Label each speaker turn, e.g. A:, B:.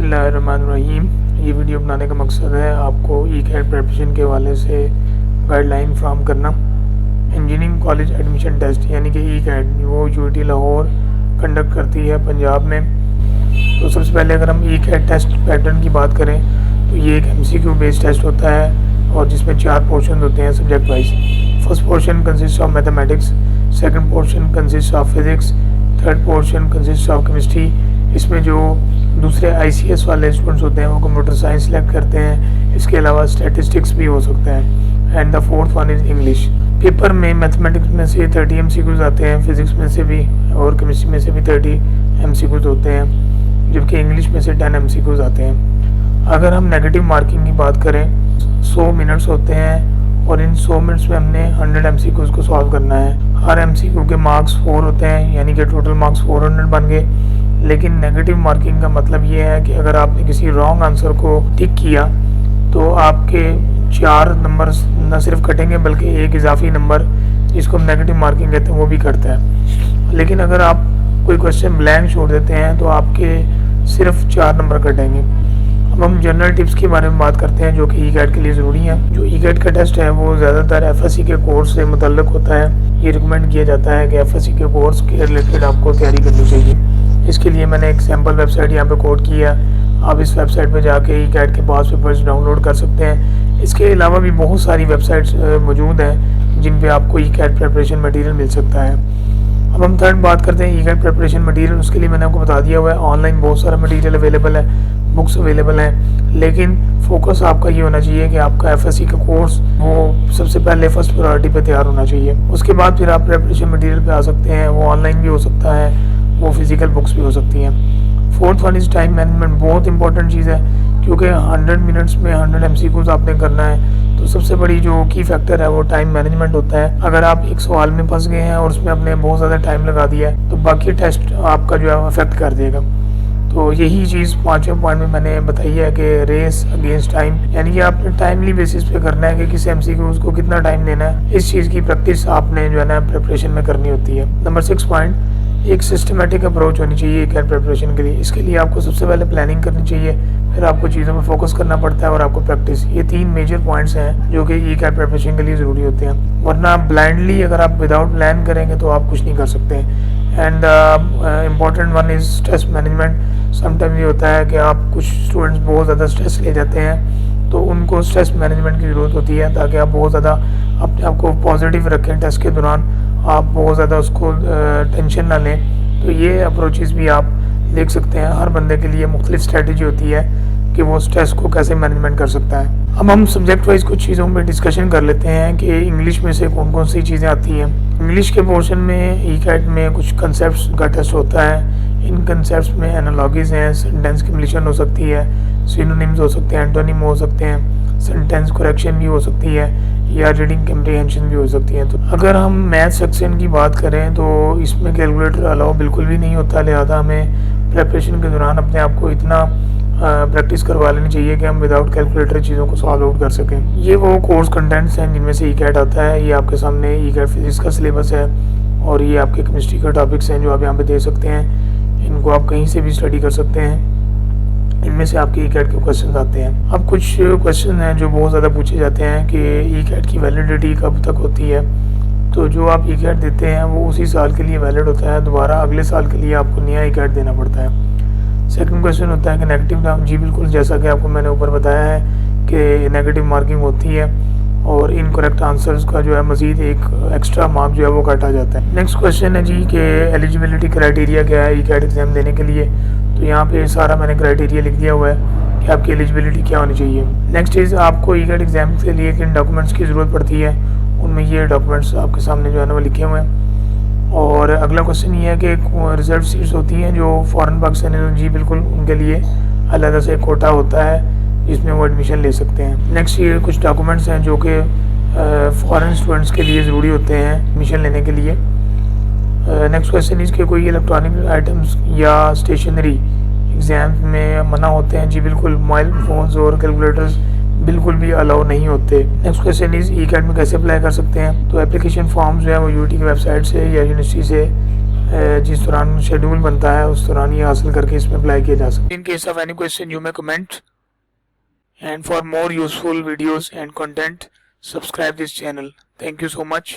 A: बिस्मिल्लाहिर्रहमानिर्रहीम। ये वीडियो बनाने का मकसद है आपको ई कैट प्रिपरेशन के हवाले से गाइडलाइन फ्राहम करना। इंजीनियरिंग कॉलेज एडमिशन टेस्ट यानी कि ई कैट वो यूटी लाहौर कंडक्ट करती है पंजाब में। तो सबसे पहले अगर हम ई कैट टेस्ट पैटर्न की बात करें तो ये एक MCQ बेस्ड टेस्ट होता है और जिसमें 4 पोर्शन होते हैं subject wise. First portion consist of mathematics, second portion consist of physics, third portion consist of chemistry. इसमें जो दूसरे ICS वाले स्टूडेंट्स होते हैं वो कंप्यूटर साइंस सेलेक्ट करते हैं। इसके अलावा स्टैटिस्टिक्स भी हो सकते हैं। And the fourth one is English. Paper में मैथमेटिक्स में से 30 MCQs आते हैं, फिज़िक्स में से भी और केमिस्ट्री में से भी 30 MCQs होते हैं, जबकि इंग्लिश में से 10 MCQs आते हैं। अगर हम नेगेटिव मार्किंग की बात करें 100 मिनट्स होते हैं और इन 100 मिनट्स में हमने 100 MCQs को सॉल्व करना है। हर MCQ के मार्क्स 4 होते हैं यानी कि टोटल मार्क्स 400 बन गए। लेकिन नेगेटिव मार्किंग का मतलब ये है कि अगर आपने किसी रॉन्ग आंसर को टिक किया तो आपके 4 नंबर न सिर्फ कटेंगे बल्कि एक इजाफी नंबर जिसको हम नेगेटिव मार्किंग कहते हैं वो भी कटता है। लेकिन अगर आप कोई क्वेश्चन ब्लैंक छोड़ देते हैं तो आपके सिर्फ 4 नंबर कटेंगे। अब हम जनरल टिप्स के बारे में बात करते हैं जो कि ई कैट के लिए ज़रूरी है। जो ई कैट का टेस्ट है वो ज़्यादातर FSC के कोर्स से मुतल्लिक होता है। ये रिकमेंड किया जाता है कि FSC के कोर्स के रिलेटेड आपको तैयारी करनी चाहिए। इसके लिए मैंने एक सैम्पल वेबसाइट यहाँ पे कोड किया। आप इस वेबसाइट पे जाके ई कैट के पास पेपर्स डाउनलोड कर सकते हैं। इसके अलावा भी बहुत सारी वेबसाइट्स मौजूद हैं जिन पे आपको ई कैट प्रिपरेशन मटेरियल मिल सकता है। अब हम थर्ड बात करते हैं ई कैट प्रिपरेशन मटेरियल। उसके लिए मैंने आपको बता दिया हुआ है, ऑनलाइन बहुत सारा मटेरियल अवेलेबल है, बुक्स अवेलेबल हैं। लेकिन फोकस आपका ये होना चाहिए कि आपका FSC का कोर्स वो सबसे पहले फर्स्ट प्रायोरिटी पे तैयार होना चाहिए। उसके बाद फिर आप प्रिपरेशन मटेरियल पे आ सकते हैं। वो ऑनलाइन भी हो सकता है, वो फिज़िकल बुक्स भी हो सकती हैं। Fourth one is time management. बहुत इंपॉर्टेंट चीज़ है क्योंकि 100 मिनट्स में 100 MCQs आपने करना है, तो सबसे बड़ी जो की फैक्टर है वो टाइम मैनेजमेंट होता है। अगर आप एक सवाल में फंस गए हैं और उसमें आपने बहुत ज़्यादा टाइम लगा दिया है तो बाकी टेस्ट आपका जो है अफेक्ट कर देगा। तो यही चीज़ 5वें पॉइंट में मैंने बताई है कि रेस अगेंस्ट टाइम, यानी कि आपने टाइमली बेसिस पे करना है कि किस MCQs को कितना टाइम देना है। इस चीज़ की प्रैक्टिस आपने जो है ना प्रिपरेशन में करनी होती है। नंबर 6 पॉइंट, एक सिस्टमेटिक अप्रोच होनी चाहिए ई कैट प्रिपरेशन के लिए। इसके लिए आपको सबसे पहले प्लानिंग करनी चाहिए, फिर आपको चीज़ों में फोकस करना पड़ता है और आपको प्रैक्टिस। ये 3 मेजर पॉइंट्स हैं जो कि ई कैट प्रिपरेशन के लिए ज़रूरी होते हैं। वरना ब्लाइंडली अगर आप विदाउट प्लान करेंगे तो आप कुछ नहीं कर सकते। And important one is stress management. Sometime ये होता है कि आप कुछ स्टूडेंट्स बहुत ज़्यादा स्ट्रेस ले जाते हैं, तो उनको स्ट्रेस मैनेजमेंट की ज़रूरत होती है ताकि आप बहुत ज़्यादा अपने आप को पॉजिटिव रखें। टेस्ट के दौरान आप बहुत ज़्यादा उसको टेंशन ना लें। तो ये अप्रोचेस भी आप देख सकते हैं। हर बंदे के लिए मुख्तलिफ स्ट्रेटजी होती है कि वो स्ट्रेस को कैसे मैनेजमेंट कर सकता है। अब हम सब्जेक्ट वाइज कुछ चीज़ों में डिस्कशन कर लेते हैं कि इंग्लिश में से कौन कौन सी चीज़ें आती हैं। इंग्लिश के पोर्शन में ई कैट में कुछ कंसेप्ट का टेस्ट होता है। इन कंसेप्ट में एनालॉजीज हैं, सेंटेंस कंप्लीशन हो सकती है, सिनोनिम्स हो सकते हैं, एंटोनिम हो सकते हैं, सेंटेंस करेक्शन भी हो सकती है या रीडिंग कम्प्रीहेंशन भी हो सकती है। तो अगर हम मैथ सेक्शन की बात करें तो इसमें कैलकुलेटर अलाउ बिल्कुल भी नहीं होता, लिहाजा हमें प्रिपरेशन के दौरान अपने आप को इतना प्रैक्टिस करवा लेनी चाहिए कि हम विदाउट कैलकुलेटर चीज़ों को सॉल्व आउट कर सकें। ये वो कोर्स कंटेंट्स हैं जिनमें से ई कैट आता है। ये आपके सामने ई कैट फिजिक्स का सिलेबस है और ये आपके केमिस्ट्री के टॉपिक्स हैं जो आप यहाँ पे दे सकते हैं। इनको आप कहीं से भी स्टडी कर सकते हैं। इनमें से आपके ई कैट के क्वेश्चन आते हैं। अब कुछ क्वेश्चन हैं जो बहुत ज़्यादा पूछे जाते हैं कि ई कैट की वैलिडिटी कब तक होती है। तो जो आप ई कैट देते हैं वो उसी साल के लिए वैलिड होता है, दोबारा अगले साल के लिए आपको नया ई कैट देना पड़ता है। सेकंड क्वेश्चन होता है कि नेगेटिव मार्किंग। जी बिल्कुल, जैसा कि आपको मैंने ऊपर बताया है कि नेगेटिव मार्किंग होती है और इनकरेक्ट आंसर्स का जो है मज़ीद एक एक्स्ट्रा मार्क जो है वो काटा जाता है। नेक्स्ट क्वेश्चन है जी कि एलिजिबिलिटी क्राइटेरिया क्या है ई कैट एग्ज़ाम देने के लिए। तो यहाँ पे सारा मैंने क्राइटेरिया लिख दिया हुआ है कि आपकी एलिजिबिलिटी क्या होनी चाहिए। नेक्स्ट इज़ आपको ई कैट एग्ज़ाम के लिए किन डॉक्यूमेंट्स की ज़रूरत पड़ती है। उनमें ये डॉक्यूमेंट्स आपके सामने जो है ना वो लिखे हुए हैं। और अगला क्वेश्चन ये है कि रिजर्व सीट्स होती हैं जो फ़ॉरेन पाकिस्तानी, जी बिल्कुल, उनके लिए अलग से कोटा होता है जिसमें वो एडमिशन ले सकते हैं। नेक्स्ट ये कुछ डॉक्यूमेंट्स हैं जो कि फ़ॉरेन स्टूडेंट्स के लिए ज़रूरी होते हैं एडमिशन लेने के लिए। नेक्स्ट क्वेश्चन इज़ कि कोई इलेक्ट्रॉनिक आइटम्स या स्टेशनरी एग्ज़ाम में मना होते हैं। जी बिल्कुल, मोबाइल फ़ोन्स और कैलकुलेटर्स बिल्कुल भी अलाउ नहीं होते। Next question is E cat में कैसे अप्लाई कर सकते हैं। तो एप्लीकेशन फॉर्म जो है वो यूटी की वेबसाइट से या यूनिवर्सिटी से जिस दौरान शेड्यूल बनता है उस दौरान ये हासिल करके इसमें अप्लाई किया जा सकता है। In case of any question you may comment, and for more useful videos and content, subscribe this channel. Thank you so much.